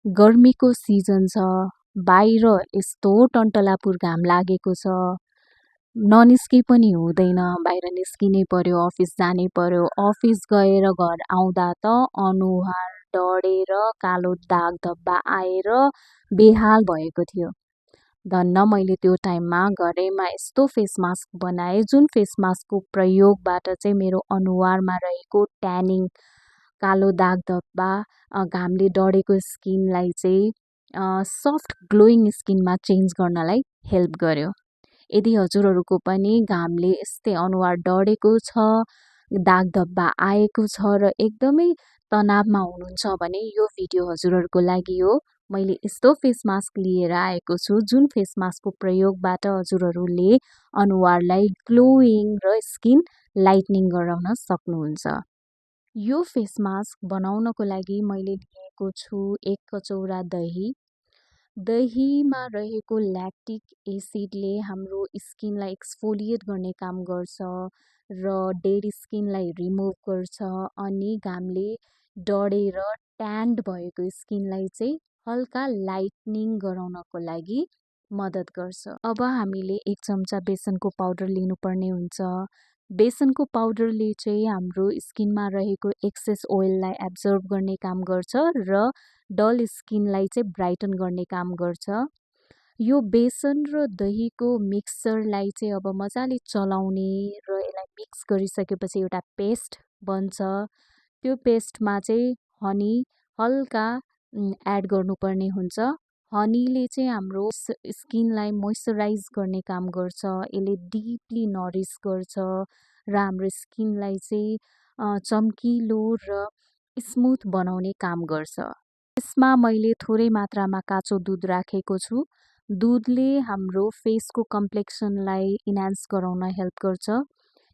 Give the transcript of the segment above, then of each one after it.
गर्मीको सिजन छ, बाहिर यस्तो टन्टलापुर घाम लागेको छ, ननिस्की पनि हुँदैन, बाहिर निस्किनै पर्यो, अफिस जानै पर्यो। अफिस गएर घर आउँदा त अनुहार डढेर कालो दाग धब्बा आएर बेहाल भएको थियो। धन्न मैले त्यो टाइममा घरैमा यस्तो फेस मास्क बनाएँ जुन फेस मास्कको प्रयोगबाट चाहिँ मेरो अनुहारमा रहेको ट्यानिङ, कालो दाग धब्बा, घामले डढेको स्किनलाई चाहिँ सफ्ट ग्लोइङ स्किनमा चेन्ज गर्नलाई हेल्प गर्यो। यदि हजुरहरूको पनि घामले यस्तै अनुहार डढेको छ, दाग धब्बा आएको छ र एकदमै तनावमा हुनुहुन्छ भने यो भिडियो हजुरहरूको लागि हो। मैले यस्तो फेस मास्क लिएर आएको छु जुन फेस मास्कको प्रयोगबाट हजुरहरूले अनुहारलाई ग्लोइङ र स्किन लाइटनिङ गराउन सक्नुहुन्छ। यो फेस मास्क बनाउनको लागि मैले लिएको छु 1 कचौरा दही। दहीमा रहेको ल्याक्टिक एसिडले हाम्रो स्किनलाई एक्सफोलिएट गर्ने काम गर्छ र डेड स्किनलाई रिमुभ गर्छ अनि घामले डढेर ट्यान्ड भएको स्किनलाई चाहिँ हल्का लाइटनिङ गराउनको लागि मद्दत गर्छ। अब हामीले 1 चम्चा बेसनको पाउडर लिनुपर्ने हुन्छ। बेसनको पाउडरले चाहिँ हाम्रो स्किनमा रहेको एक्सेस ओइललाई एब्जर्ब गर्ने काम गर्छ र डल स्किनलाई चाहिँ ब्राइटन गर्ने काम गर्छ। यो बेसन र दहीको मिक्सचरलाई चाहिँ अब मजाले चलाउने र यसलाई मिक्स गरिसकेपछि एउटा पेस्ट बन्छ। त्यो पेस्टमा चाहिँ हनी हल्का एड गर्नुपर्ने हुन्छ। हनीले चाहिँ हाम्रो स्किनलाई मोइस्चराइज गर्ने काम गर्छ। यसले डिपली नरिस गर्छ र हाम्रो स्किनलाई चाहिँ चम्किलो र स्मुथ बनाउने काम गर्छ। यसमा मैले थोरै मात्रामा काँचो दुध राखेको छु। दुधले हाम्रो फेसको कम्प्लेक्सनलाई इन्हान्स गराउन हेल्प गर्छ,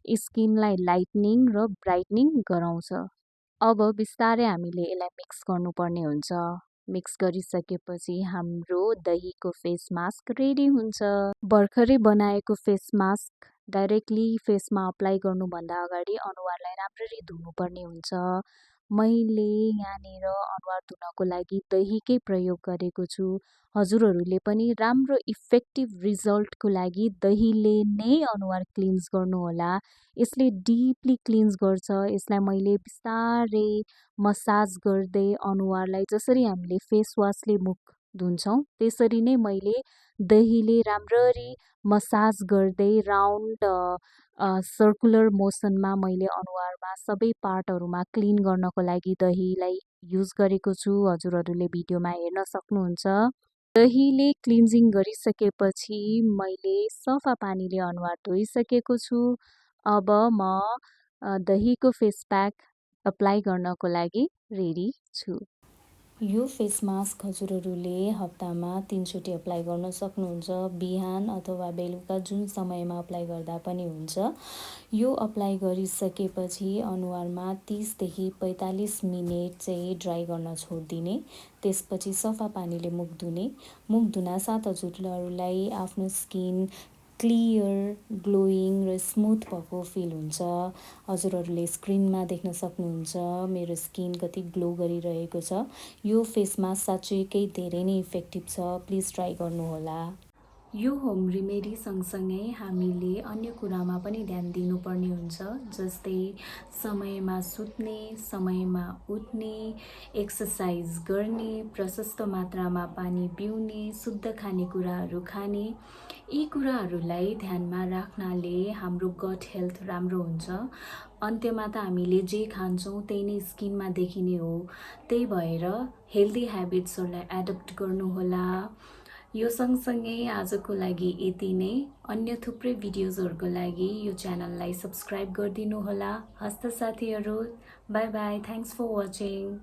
स्किनलाई लाइटनिङ र ब्राइटनिङ गराउँछ। अब बिस्तारै हामीले यसलाई मिक्स गर्नुपर्ने हुन्छ। मिक्स गरिसकेपछि हाम्रो दहीको फेस मास्क रेडी हुन्छ। भर्खरै बनाएको फेस मास्क डाइरेक्टली फेसमा अप्लाई गर्नुभन्दा अगाडि अनुहारलाई राम्ररी धुनुपर्ने हुन्छ। मैले यहाँनिर अनुहार धुनको लागि दहीकै प्रयोग गरेको छु। हजुरहरूले पनि राम्रो इफेक्टिभ रिजल्टको लागि दहीले नै अनुहार क्लिन्स गर्नुहोला। यसले डिपली क्लिन्स गर्छ। यसलाई मैले बिस्तारै मसाज गर्दै अनुहारलाई जसरी हामीले फेस वासले मुख धुन्छौँ त्यसरी नै मैले दहीले राम्ररी मसाज गर्दै राउन्ड सर्कुलर मोसनमा मैले अनुहारमा सबै पार्टहरूमा क्लिन गर्नको लागि दहीलाई युज गरेको छु। हजुरहरूले भिडियोमा हेर्न सक्नुहुन्छ। दहीले क्लिन्जिङ गरिसकेपछि मैले सफा पानीले अनुहार धोइसकेको छु। अब म दहीको फेस प्याक अप्लाई गर्नको लागि रेडी छु। यो फेस मास्क हजुरहरूले हप्तामा 3 चोटि अप्लाई गर्न सक्नुहुन्छ। बिहान अथवा बेलुका जुन समयमा अप्लाई गर्दा पनि हुन्छ। यो अप्लाई गरिसकेपछि अनुहारमा 30 देखि 45 मिनेट चाहिँ ड्राई गर्न छोडिदिने। त्यसपछि सफा पानीले मुख धुने। मुख धुनासाथ हजुरहरूलाई आफ्नो स्किन क्लियर, ग्लोइङ र स्मुथ भएको फिल हुन्छ। हजुरहरूले स्क्रिनमा देख्न सक्नुहुन्छ मेरो स्किन कति ग्लो गरिरहेको छ। यो फेस मास्क साँच्चैकै धेरै नै इफेक्टिभ छ। प्लिज ट्राई गर्नुहोला। यो होम रेमेडी सँगसँगै हामीले अन्य कुरामा पनि ध्यान दिनुपर्ने हुन्छ। जस्तै समयमा सुत्ने, समयमा उठ्ने, एक्सर्साइज गर्ने, प्रशस्त मात्रामा पानी पिउने, शुद्ध खानेकुराहरू खाने। यी कुराहरूलाई ध्यानमा राख्नाले हाम्रो गट हेल्थ राम्रो हुन्छ। अन्त्यमा त हामीले जे खान्छौँ त्यही नै स्किनमा देखिने हो। त्यही भएर हेल्दी ह्याबिट्सहरूलाई एडप्ट गर्नुहोला। यो सँगसँगै आजको लागि यति नै। अन्य थुप्रै भिडियोजहरूको लागि यो च्यानललाई सब्सक्राइब गरिदिनुहोला। हस्त साथीहरू, bye bye. Thanks for watching.